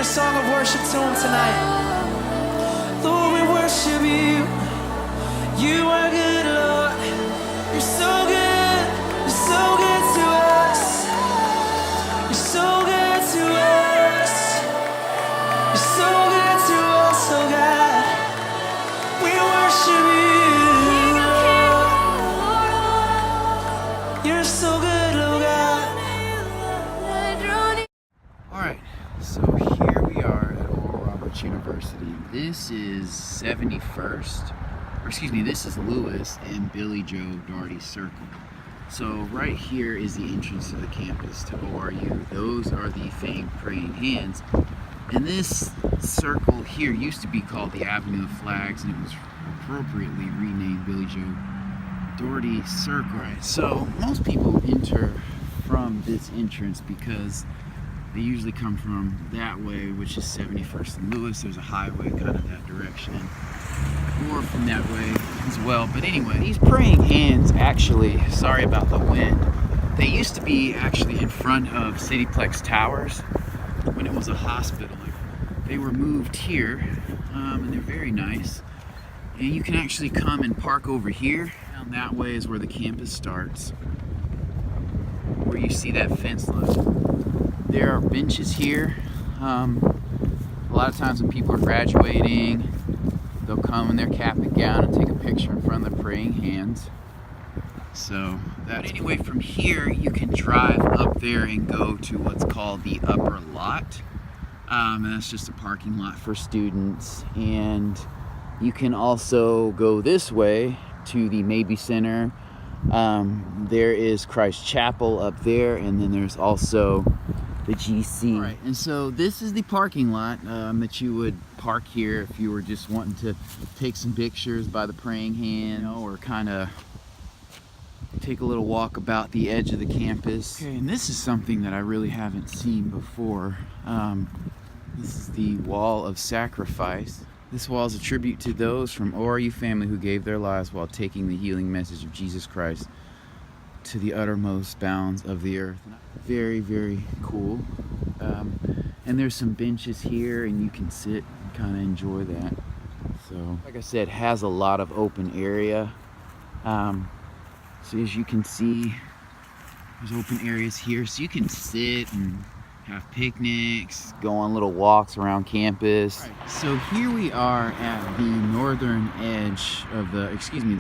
song of worship to him tonight. Lord, we worship you. You are good, Lord. You're so good. You're so good to us. You're so good to us. You're so good to us, oh God. We worship you. You're so good, oh God. Alright, so here we are at Oral Roberts University. This is 71st, or excuse me, this is Lewis and Billy Joe Daugherty Circle. So right here is the entrance to the campus to ORU. Those are the famed praying hands. And this circle here used to be called the Avenue of Flags, and it was appropriately renamed Billy Joe Daugherty Circle. Right, so most people enter from this entrance because they usually come from that way, which is 71st and Lewis. There's a highway kind of that direction, or from that way as well. But anyway, these praying hands actually, sorry about the wind, they used to be actually in front of Cityplex Towers when it was a hospital. They were moved here, and they're very nice. And you can actually come and park over here. Down that way is where the campus starts, where you see that fence line. There are benches here. A lot of times when people are graduating, they'll come in their cap and gown and take a picture in front of the praying hands. So that anyway, from here you can drive up there and go to what's called the upper lot. And that's just a parking lot for students. And you can also go this way to the Maybe Center. There is Christ Chapel up there, and then there's also the GC. All right, and so this is the parking lot that you would park here if you were just wanting to take some pictures by the praying hand, or kind of take a little walk about the edge of the campus. Okay, and this is something that I really haven't seen before. This is the wall of sacrifice. This wall is a tribute to those from ORU family who gave their lives while taking the healing message of Jesus Christ to the uttermost bounds of the earth. Very, very cool. And there's some benches here, and you can sit and kind of enjoy that. So, like I said, has a lot of open area. So as you can see, there's open areas here, so you can sit and have picnics, go on little walks around campus. Right. So here we are at the northern edge of the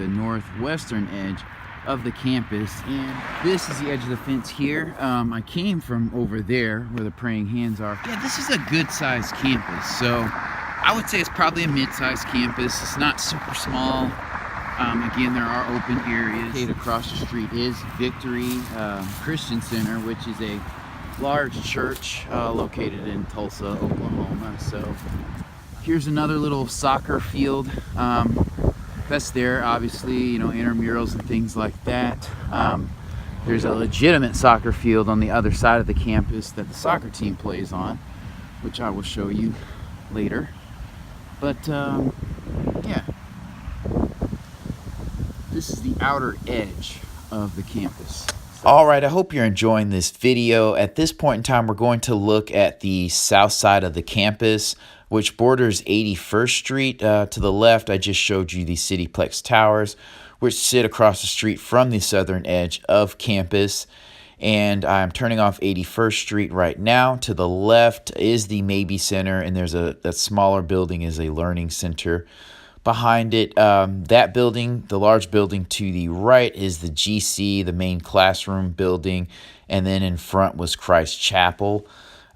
northwestern edge of the campus, and this is the edge of the fence here. I came from over there where the praying hands are. Yeah, this is a good sized campus, so I would say it's probably a mid-sized campus. It's not super small. Again, there are open areas. Okay, across the street is Victory Christian Center, which is a large church located in Tulsa, Oklahoma. So here's another little soccer field. That's there, obviously, intramurals and things like that. There's a legitimate soccer field on the other side of the campus that the soccer team plays on, which I will show you later. But yeah, this is the outer edge of the campus. All right, I hope you're enjoying this video. At this point in time, we're going to look at the south side of the campus, which borders 81st Street. To the left, I just showed you the Cityplex Towers, which sit across the street from the southern edge of campus. And I'm turning off 81st Street right now. To the left is the Maybe Center, and there's that smaller building is a learning center. Behind it, that building, the large building to the right, is the GC, the main classroom building, and then in front was Christ Chapel.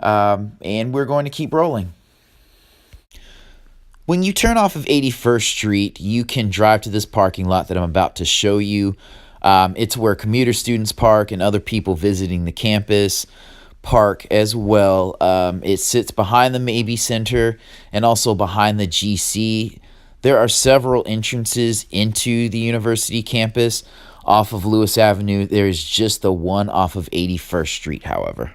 And we're going to keep rolling. When you turn off of 81st Street, you can drive to this parking lot that I'm about to show you. It's where commuter students park and other people visiting the campus park as well. It sits behind the Maybe Center and also behind the GC. There are several entrances into the university campus off of Lewis Avenue. There is just the one off of 81st Street, however.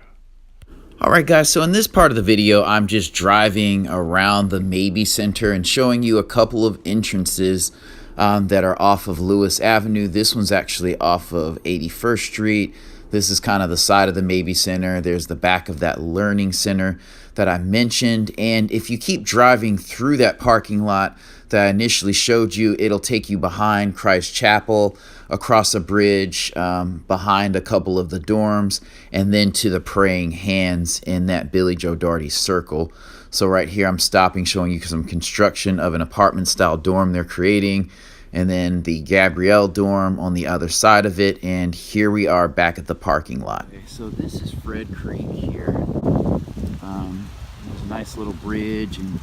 All right, guys, so in this part of the video, I'm just driving around the Maybe Center and showing you a couple of entrances that are off of Lewis Avenue. This one's actually off of 81st Street. This is kind of the side of the Mabee Center. There's the back of that learning center that I mentioned. And if you keep driving through that parking lot that I initially showed you, it'll take you behind Christ Chapel, across a bridge, behind a couple of the dorms, and then to the Praying Hands in that Billy Joe Daugherty circle. So right here I'm stopping, showing you some construction of an apartment style dorm they're creating, and then the Gabrielle dorm on the other side of it. And here we are back at the parking lot. Okay, so this is Fred Creek here. There's a nice little bridge, and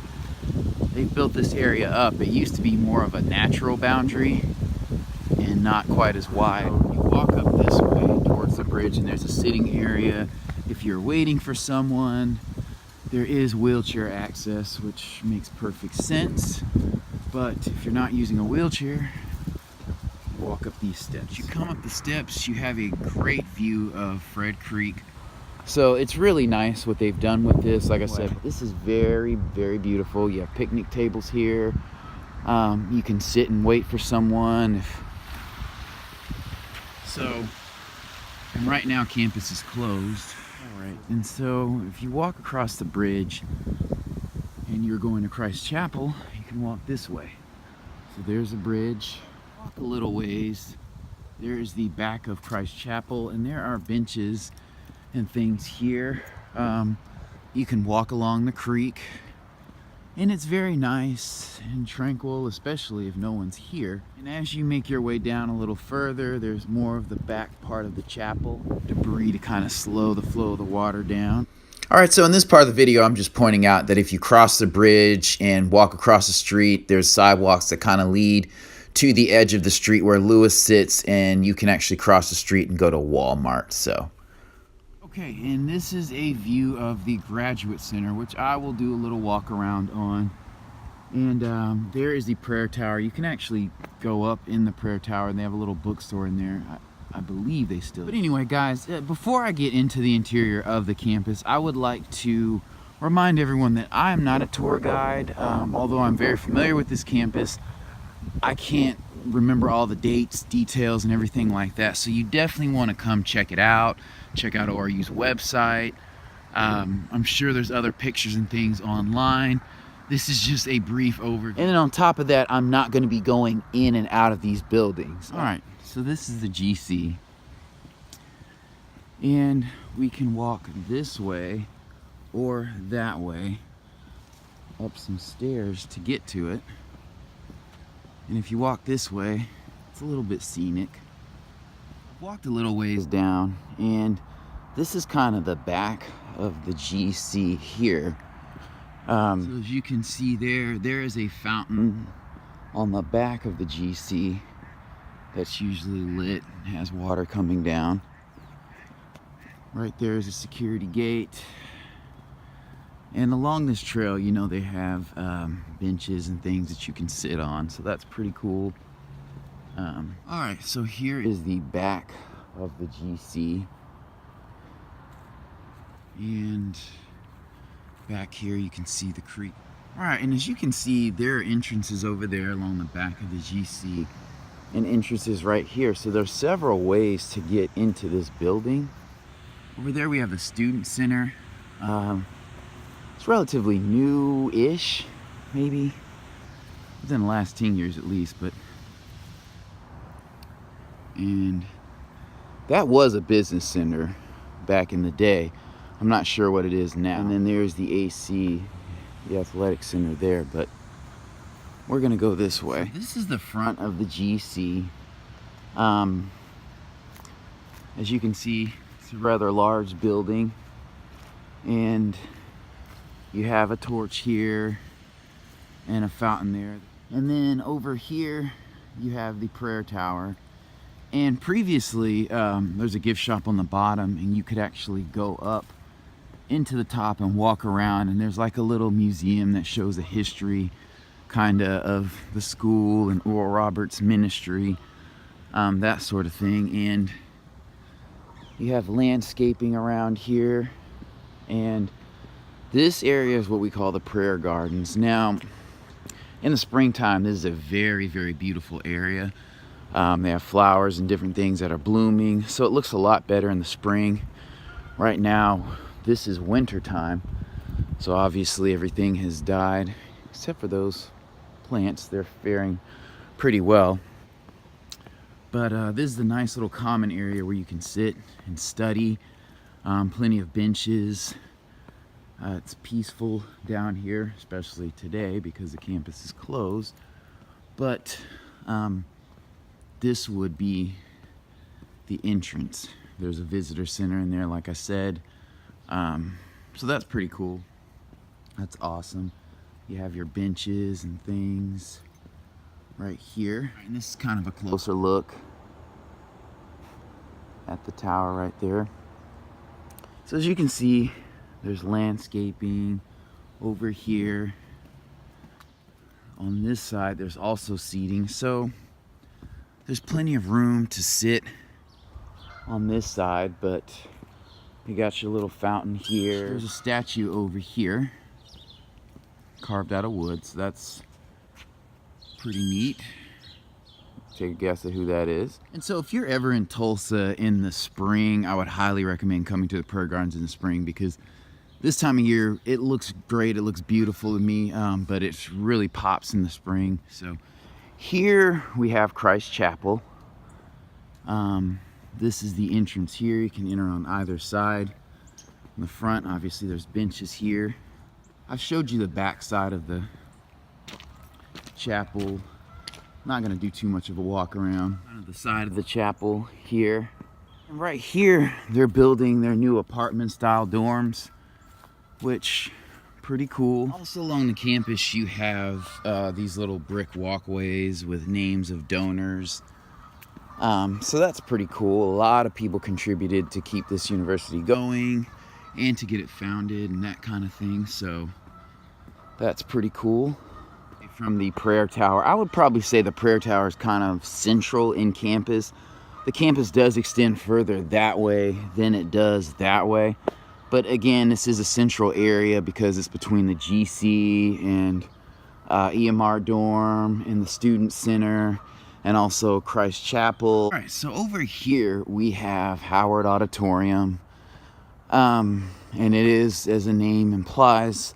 they built this area up. It used to be more of a natural boundary and not quite as wide. You walk up this way towards the bridge, and there's a sitting area. If you're waiting for someone, there is wheelchair access, which makes perfect sense. But if you're not using a wheelchair, walk up these steps. You come up the steps, you have a great view of Fred Creek. So it's really nice what they've done with this. Like I said, this is very, very beautiful. You have picnic tables here. You can sit and wait for someone. And right now campus is closed. All right. And so if you walk across the bridge and you're going to Christ Chapel, you can walk this way. So there's a bridge. Walk a little ways. There is the back of Christ Chapel, and there are benches and things here. You can walk along the creek, and it's very nice and tranquil, especially if no one's here. And as you make your way down a little further, there's more of the back part of the chapel, debris to kind of slow the flow of the water down. All right, so in this part of the video, I'm just pointing out that if you cross the bridge and walk across the street, there's sidewalks that kind of lead to the edge of the street where Lewis sits, and you can actually cross the street and go to Walmart. So okay, and this is a view of the Graduate Center, which I will do a little walk around on. And there is the prayer tower. You can actually go up in the prayer tower, and they have a little bookstore in there. I believe they still do. But anyway, guys, before I get into the interior of the campus, I would like to remind everyone that I am not a tour guide. Although I'm very familiar with this campus, I can't remember all the dates, details, and everything like that. So you definitely want to come check it out. Check out ORU's website. I'm sure there's other pictures and things online. This is just a brief overview. And then on top of that, I'm not going to be going in and out of these buildings. All right, so this is the GC. And we can walk this way or that way up some stairs to get to it. And if you walk this way, it's a little bit scenic. I've walked a little ways down, and this is kind of the back of the GC here. So as you can see there is a fountain on the back of the GC that's usually lit and has water coming down. Right there is a security gate. And along this trail, you know, they have benches and things that you can sit on, so that's pretty cool. All right, so here is the back of the GC. And back here you can see the creek. All right, and as you can see, there are entrances over there along the back of the GC and entrances right here. So there's several ways to get into this building. Over there we have the Student Center. It's relatively new-ish, maybe within the last 10 years at least, and that was a business center back in the day. I'm not sure what it is now. And then there's the AC, the athletic center there, but we're gonna go this way. So this is the front of the GC. As you can see, it's a rather large building, and you have a torch here and a fountain there. And then over here, you have the prayer tower. And previously, there's a gift shop on the bottom, and you could actually go up into the top and walk around, and there's like a little museum that shows the history of the school and Oral Roberts ministry, that sort of thing. And you have landscaping around here, and this area is what we call the prayer gardens. Now, in the springtime, this is a very, very beautiful area. They have flowers and different things that are blooming, so it looks a lot better in the spring. Right now, this is winter time, so obviously everything has died, except for those plants. They're faring pretty well. But this is a nice little common area where you can sit and study. Plenty of benches. It's peaceful down here, especially today because the campus is closed. But this would be the entrance. There's a visitor center in there, like I said. So that's pretty cool. That's awesome. You have your benches and things right here. And this is kind of a closer look at the tower right there. So as you can see, there's landscaping over here. On this side, there's also seating. So there's plenty of room to sit on this side, but you got your little fountain here. There's a statue over here, carved out of wood, so that's pretty neat. Take a guess at who that is. And so if you're ever in Tulsa in the spring, I would highly recommend coming to the Prairie Gardens in the spring, because this time of year, it looks great, it looks beautiful to me, but it really pops in the spring. So here we have Christ Chapel. This is the entrance here. You can enter on either side. In the front, obviously, there's benches here. I've showed you the back side of the chapel. Not gonna do too much of a walk around. Kind of the side of the chapel here. And right here, they're building their new apartment style dorms, which pretty cool. Also along the campus, you have these little brick walkways with names of donors. So that's pretty cool. A lot of people contributed to keep this university going and to get it founded and that kind of thing. So that's pretty cool. From the prayer tower, I would probably say the prayer tower is kind of central in campus. The campus does extend further that way than it does that way. But again, this is a central area because it's between the GC and EMR dorm and the student center and also Christ Chapel. All right, so over here we have Howard Auditorium. And it is, as the name implies,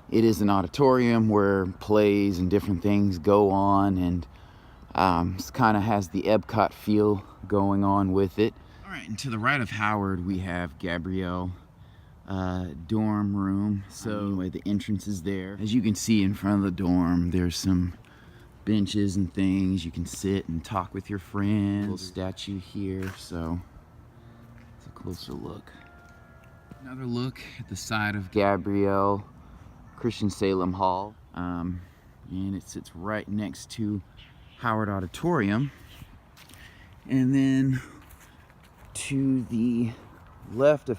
it is an auditorium where plays and different things go on, and it kind of has the Epcot feel going on with it. All right, and to the right of Howard, we have Gabrielle dorm room. So anyway, the entrance is there. As you can see in front of the dorm, there's some benches and things. You can sit and talk with your friends. Little statue here, so it's a closer look. Another look at the side of Gabrielle Christian Salem Hall, and it sits right next to Howard Auditorium. And then to the left of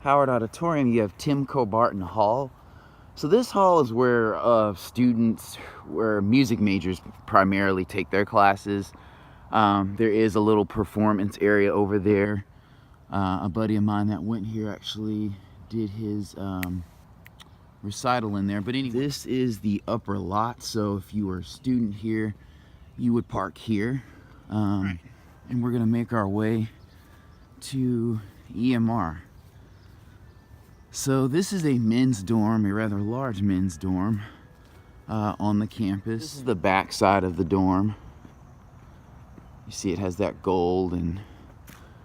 Howard Auditorium, you have Timco Barton Hall. So this hall is where students, where music majors primarily take their classes. There is a little performance area over there. A buddy of mine that went here actually did his recital in there. But anyway, this is the upper lot, so if you were a student here, you would park here. Right. And we're gonna make our way to EMR. So this is a men's dorm, a rather large men's dorm on the campus. This is the back side of the dorm. You see it has that gold and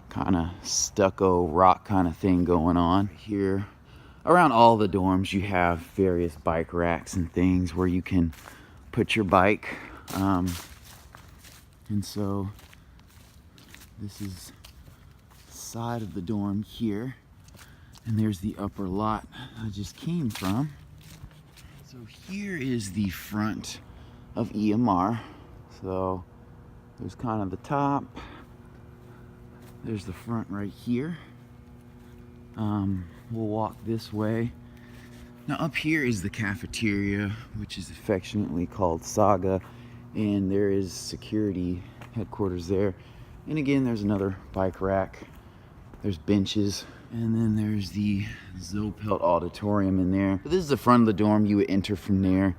kind of stucco rock kind of thing going on here. Around all the dorms, you have various bike racks and things where you can put your bike. And so this is the side of the dorm here. And there's the upper lot I just came from. So here is the front of EMR. So there's kind of the top. There's the front right here. We'll walk this way. Now up here is the cafeteria, which is affectionately called Saga, and there is security headquarters there. And again, there's another bike rack. There's benches, and then there's the Zopelt auditorium in there. This is the front of the dorm. You would enter from there.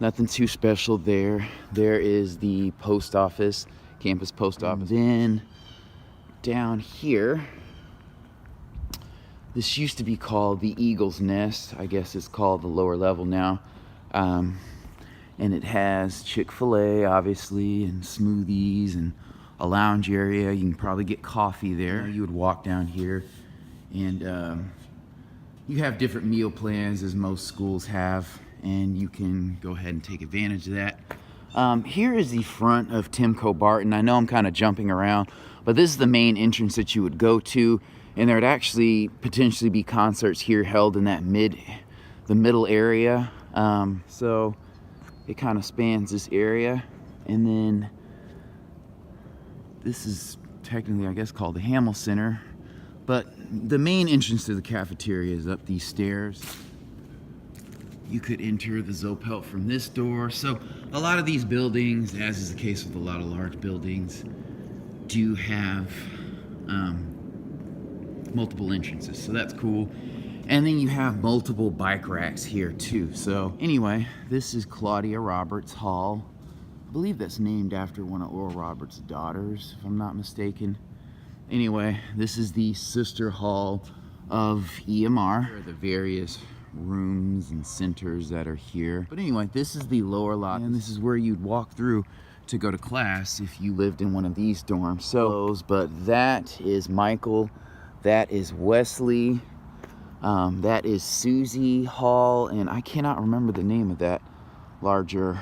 Nothing too special there. There is the post office campus post office. Then down here, this used to be called the Eagle's Nest. I guess it's called the lower level now. And it has Chick-fil-A, obviously, and smoothies, and a lounge area. You can probably get coffee there. You would walk down here, and you have different meal plans, as most schools have, and you can go ahead and take advantage of that. Here is the front of Timco Barton. I know I'm kind of jumping around, but this is the main entrance that you would go to, and there would actually potentially be concerts here held in that middle area. So it kind of spans this area, and then this is technically, I guess, called the Hamill Center, but the main entrance to the cafeteria is up these stairs. You could enter the Zopelt from this door. So a lot of these buildings, as is the case with a lot of large buildings, do have multiple entrances, so that's cool. And then you have multiple bike racks here too. So anyway, this is Claudia Roberts Hall. I believe that's named after one of Oral Roberts' daughters, if I'm not mistaken. Anyway, this is the sister hall of EMR. There are the various rooms and centers that are here. But anyway, this is the lower lot, and this is where you'd walk through to go to class if you lived in one of these dorms. So, but that is Michael, that is Wesley, that is Susie Hall, and I cannot remember the name of that larger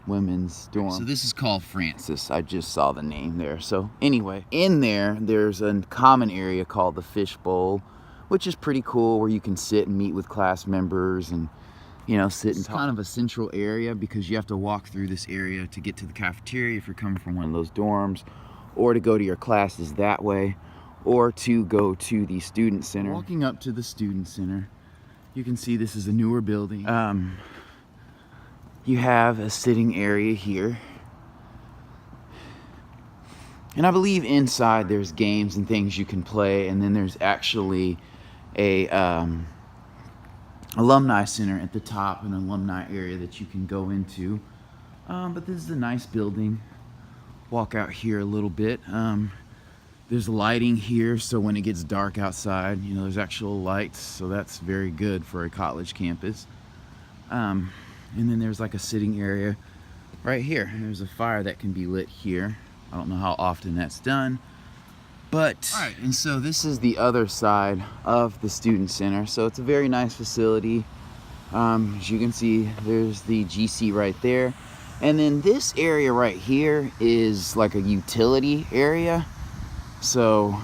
women's dorm. So this is called Francis. I just saw the name there. So anyway, in there's a common area called the Fish Bowl, which is pretty cool, where you can sit and meet with class members and, you know, sit and talk. It's kind of a central area because you have to walk through this area to get to the cafeteria if you're coming from one of those dorms, or to go to your classes that way, or to go to the student center. Walking up to the student center, you can see this is a newer building. You have a sitting area here. And I believe inside there's games and things you can play, and then there's actually a alumni center at the top, an alumni area that you can go into. But this is a nice building. Walk out here a little bit. There's lighting here, so when it gets dark outside, you know, there's actual lights, so that's very good for a college campus. And then there's like a sitting area right here. There's a fire that can be lit here. I don't know how often that's done, but all right. And so this is the other side of the student center. So it's a very nice facility. As you can see, there's the GC right there. And then this area right here is like a utility area. So,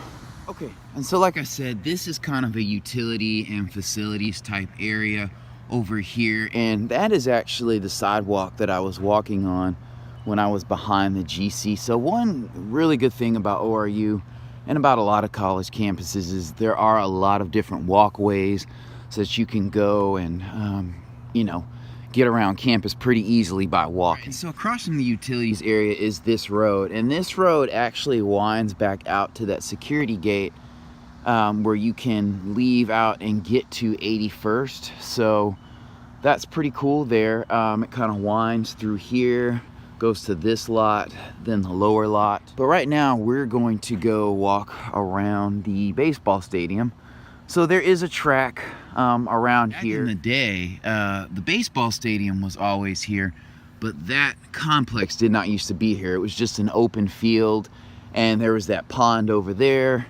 okay. And so like I said, this is kind of a utility and facilities type area over here, and that is actually the sidewalk that I was walking on when I was behind the GC. So one really good thing about ORU and about a lot of college campuses is there are a lot of different walkways so that you can go and you know, get around campus pretty easily by walking. Right. So across from the utilities area is this road, and this road actually winds back out to that security gate where you can leave out and get to 81st. So that's pretty cool there. It kind of winds through here, goes to this lot, then the lower lot. But right now we're going to go walk around the baseball stadium. So there is a track around here. Back in the day, the baseball stadium was always here, but that complex did not used to be here. It was just an open field, and there was that pond over there.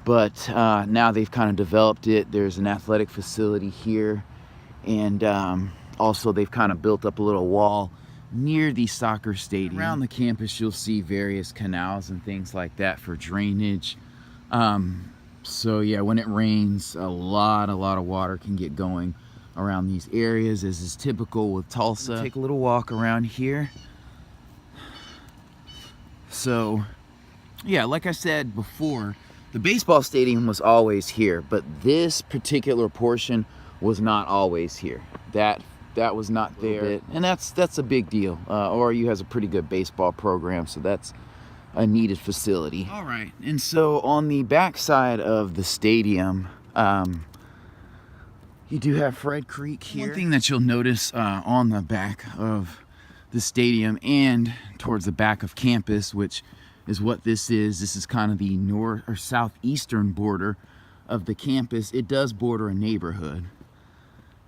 But now they've kind of developed it. There's an athletic facility here, and also they've kind of built up a little wall near the soccer stadium. Around the campus you'll see various canals and things like that for drainage. So yeah, when it rains, a lot of water can get going around these areas, as is typical with Tulsa. Take a little walk around here. So yeah, like I said before, the baseball stadium was always here, but this particular portion was not always here. That was not there, and that's a big deal. ORU has a pretty good baseball program, so that's a needed facility. All right, and so on the back side of the stadium, you do have Fred Creek here. One thing that you'll notice on the back of the stadium and towards the back of campus, which is what this is. This is kind of the north or southeastern border of the campus. It does border a neighborhood.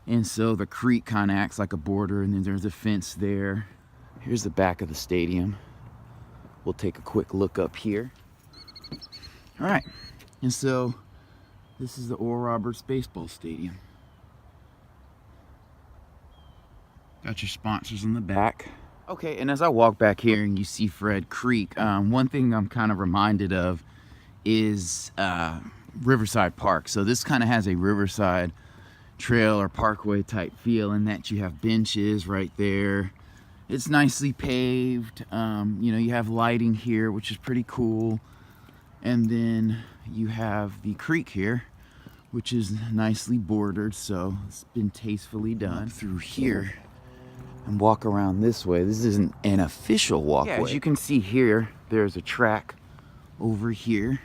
And so the creek kind of acts like a border, and then there's a fence there. Here's the back of the stadium. We'll take a quick look up here. All right, and so this is the Oral Roberts baseball stadium. Got your sponsors in the back. Okay, and as I walk back here and you see Fred Creek, one thing I'm kind of reminded of is Riverside Park. So this kind of has a Riverside trail or parkway type feel in that you have benches right there. It's nicely paved. You know, you have lighting here, which is pretty cool. And then you have the creek here, which is nicely bordered, so it's been tastefully done. Through here and walk around this way. This isn't an official walkway. Yeah, as you can see here, there's a track over here.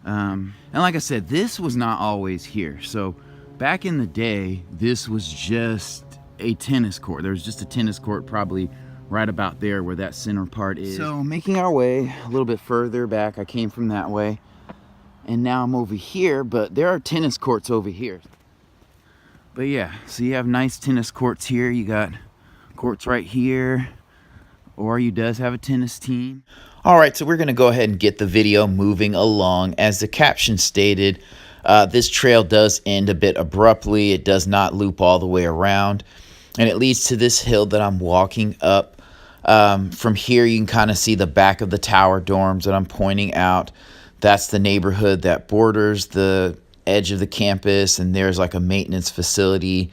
And like I said, this was not always here. So back in the day, this was just a tennis court. There was just a tennis court probably right about there where that center part is. So making our way a little bit further back, I came from that way. And now I'm over here, but there are tennis courts over here. But yeah, so you have nice tennis courts here. You got courts right here. ORU does have a tennis team. All right, so we're going to go ahead and get the video moving along. As the caption stated, this trail does end a bit abruptly. It does not loop all the way around. And it leads to this hill that I'm walking up. From here, you can kind of see the back of the tower dorms that I'm pointing out. That's the neighborhood that borders the edge of the campus, and there's like a maintenance facility.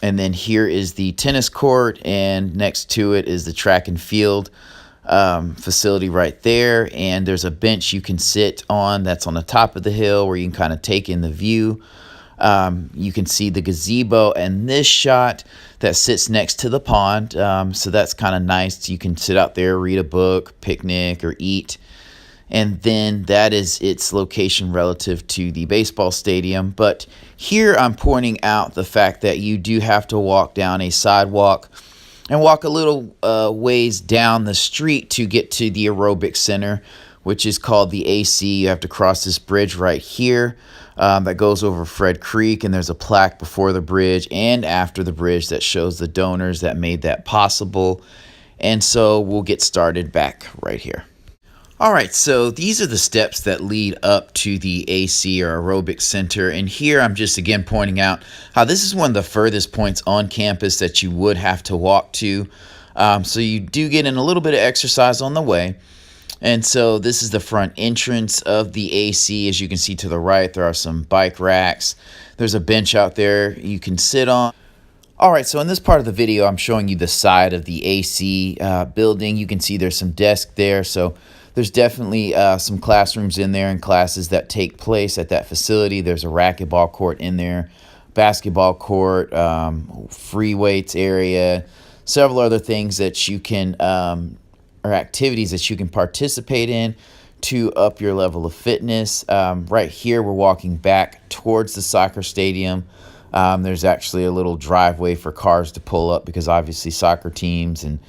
And then here is the tennis court, and next to it is the track and field facility right there. And there's a bench you can sit on that's on the top of the hill where you can kind of take in the view. You can see the gazebo and this shot that sits next to the pond. So that's kind of nice. You can sit out there, read a book, picnic, or eat. And then that is its location relative to the baseball stadium. But here I'm pointing out the fact that you do have to walk down a sidewalk and walk a little ways down the street to get to the aerobic center, which is called the AC. You have to cross this bridge right here that goes over Fred Creek, and there's a plaque before the bridge and after the bridge that shows the donors that made that possible. And so we'll get started back right here. All right, so these are the steps that lead up to the AC or aerobic center. And here I'm just again pointing out how this is one of the furthest points on campus that you would have to walk to. So you do get in a little bit of exercise on the way. And so this is the front entrance of the AC. As you can see to the right, there are some bike racks. There's a bench out there you can sit on. All right, so in this part of the video, I'm showing you the side of the AC building. You can see there's some desks there. So there's definitely some classrooms in there and classes that take place at that facility. There's a racquetball court in there, basketball court, free weights area, several other things that you can, or activities that you can participate in to up your level of fitness. Right here, we're walking back towards the soccer stadium. There's actually a little driveway for cars to pull up because obviously soccer teams and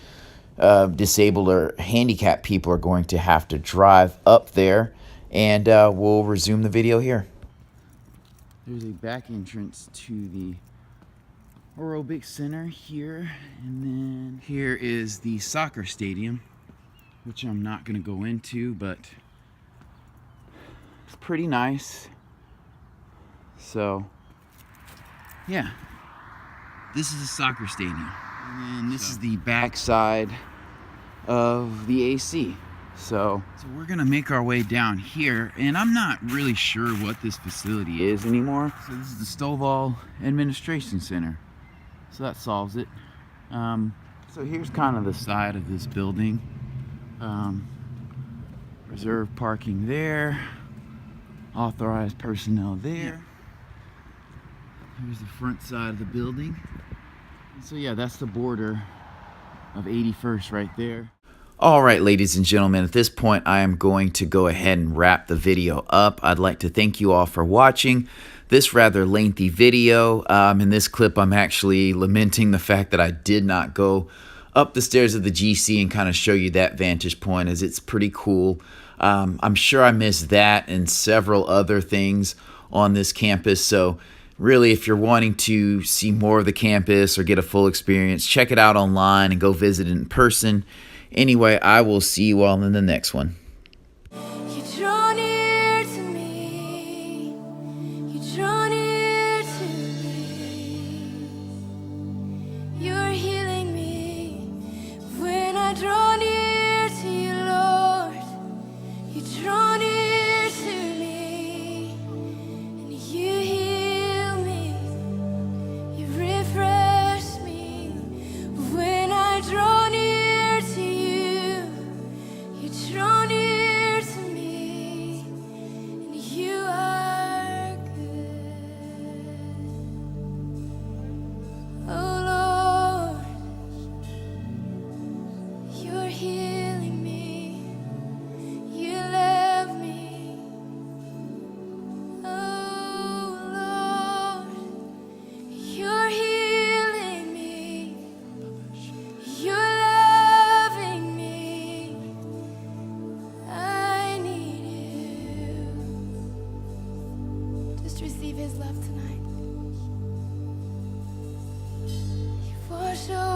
disabled or handicapped people are going to have to drive up there, and we'll resume the video here. There's a back entrance to the aerobic center here, and then here is the soccer stadium, which I'm not going to go into, but it's pretty nice. So yeah, this is a soccer stadium. And this is the back side of the AC. So we're gonna make our way down here, and I'm not really sure what this facility is anymore. So this is the Stovall Administration Center. So that solves it. So here's kind of the side of this building. Reserved parking there. Authorized personnel there. Here's the front side of the building. So yeah, that's the border of 81st right there. All right, ladies and gentlemen, at this point, I am going to go ahead and wrap the video up. I'd like to thank you all for watching this rather lengthy video. In this clip, I'm actually lamenting the fact that I did not go up the stairs of the GC and kind of show you that vantage point, as it's pretty cool. I'm sure I missed that and several other things on this campus. So really, if you're wanting to see more of the campus or get a full experience, check it out online and go visit it in person. Anyway, I will see you all in the next one. You draw near to me. You draw near to me. You're healing me when I draw near to you, Lord. You draw near to me and you heal me. You refresh me when I draw near to you. You draw near to me, and you are good. Oh Lord, you're healing me. You love me. Oh Lord, you're healing me. You're loving me. I need you. Just receive his love tonight. You wash over